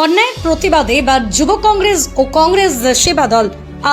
অন্যায়ের প্রতিবাদে বা যুব কংগ্রেস ও কংগ্রেস সেবা দল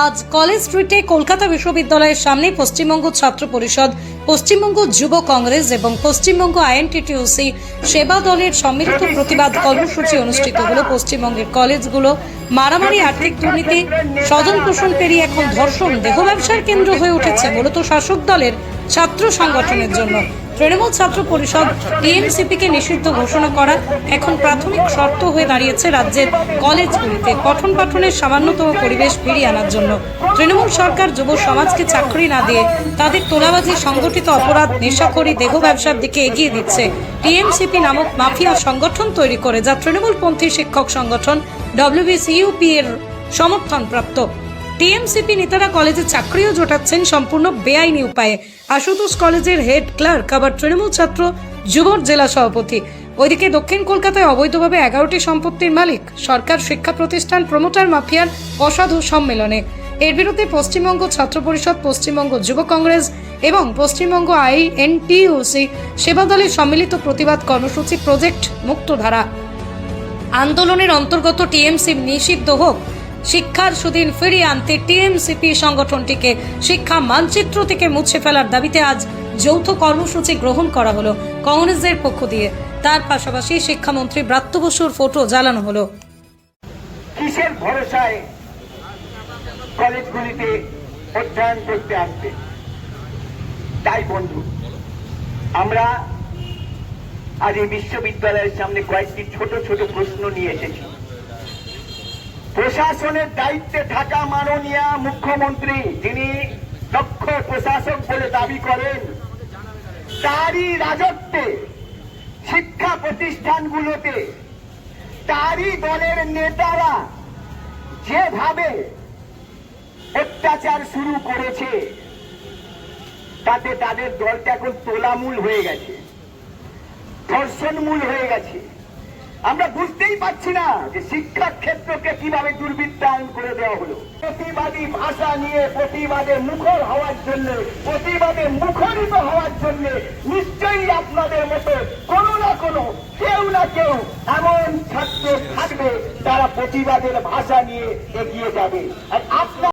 আজ কলেজ স্ট্রিটে কলকাতা বিশ্ববিদ্যালয়ের সামনে পশ্চিমবঙ্গ ছাত্র পরিষদ, পশ্চিমবঙ্গ যুব কংগ্রেস এবং পশ্চিমবঙ্গ আইএনটিটিইউসি সেবা দলের সম্মিলিত প্রতিবাদ কর্মসূচি অনুষ্ঠিত হলো। পশ্চিমবঙ্গের কলেজগুলো মারামারি, আর্থিক দুর্নীতি, স্বজন পোষণ পেরিয়ে এখন ধর্ষণ, দেহ ব্যবসার কেন্দ্র হয়ে উঠেছে মূলত শাসক দলের ছাত্র সংগঠনের জন্য। তৃণমূল ছাত্র পরিষদ টিএমসিপিকে নিষিদ্ধ ঘোষণা করা এখন প্রাথমিক শর্ত হয়ে দাঁড়িয়েছে রাজ্যের কলেজগুলিতে পঠন পাঠনের সামান্যতম পরিবেশ ফিরিয়ে আনার জন্য। তৃণমূল সরকার যুব সমাজকে চাকরি না দিয়ে তাদের তোলাবাজি, সংগঠিত অপরাধ, নেশাখোরি, দেহ ব্যবসার দিকে এগিয়ে দিচ্ছে। টিএমসিপি নামক মাফিয়া সংগঠন তৈরি করে, যা তৃণমূলপন্থী শিক্ষক সংগঠন ডব্লিউবিসিইউপি এর সমর্থন প্রাপ্ত। টিএমসিপি নেতারা কলেজে চাকরিও জোটাচ্ছেন সম্পূর্ণ বেআইনি উপায়ে। আশুতোষ কলেজের হেড ক্লার্ক আবার তৃণমূল ছাত্র যুবর জেলা সভাপতি। ওইদিকে দক্ষিণ কলকাতায় অবৈধভাবে 11টি সম্পত্তির মালিক সরকার, শিক্ষা প্রতিষ্ঠান, প্রমোটার মাফিয়ার অসাধু সম্মেলনে। এর বিরুদ্ধে পশ্চিমবঙ্গ ছাত্র পরিষদ, পশ্চিমবঙ্গ যুব কংগ্রেস এবং পশ্চিমবঙ্গ আইএনটিইউসি সেবা দলের সম্মিলিত প্রতিবাদ কর্মসূচি প্রজেক্ট মুক্তধারা আন্দোলনের অন্তর্গত টিএমসি নিষিদ্ধ হোক। শিক্ষার সুদিন ফিরিয়ে আনতে টিএমসিপি সংগঠনটিকে শিক্ষা মানচিত্র থেকে মুছে ফেলার দাবিতে আজ যৌথ কর্মসূচি গ্রহণ করা হলো কংগ্রেসের পক্ষ দিয়ে। তার পাশাপাশি শিক্ষামন্ত্রী ব্রাত্য বসুর ফটো জ্বালানো হলো। কিসের ভরসায় কলেজগুলিতে অধ্যয়ন করতে আসবে? তাই বন্ধু, আমরা আজ এই বিশ্ববিদ্যালয়ের সামনে কয়েকটি ছোট ছোট প্রশ্ন নিয়ে এসেছি। প্রশাসনের দায়িত্বে থাকা মাননীয় মুখ্যমন্ত্রী, যিনি দক্ষ প্রশাসক বলে দাবি করেন, তারই রাজত্বে শিক্ষা প্রতিষ্ঠানগুলোতে তারই দলের নেতারা যেভাবে অত্যাচার শুরু করেছে, তাতে তাদের দলটা এখন তোলামূল হয়ে গেছে, ধর্ষণমূল হয়ে গেছে। আমরা বুঝতেই পারছি না যে শিক্ষা ক্ষেত্রকে কিভাবে দুর্বৃত্তায়ন করে দেওয়া হলো। প্রতিবাদী ভাষা নিয়ে প্রতিবাদে মুখর হওয়ার জন্য, প্রতিবাদে মুখরিত হওয়ার জন্য নিশ্চয়ই আপনাদের মতো কোনো না কোনো কেউ না কেউ এমন ছাত্র থাকবে যারা প্রতিবাদের ভাষা নিয়ে এগিয়ে যাবে। আর আপনার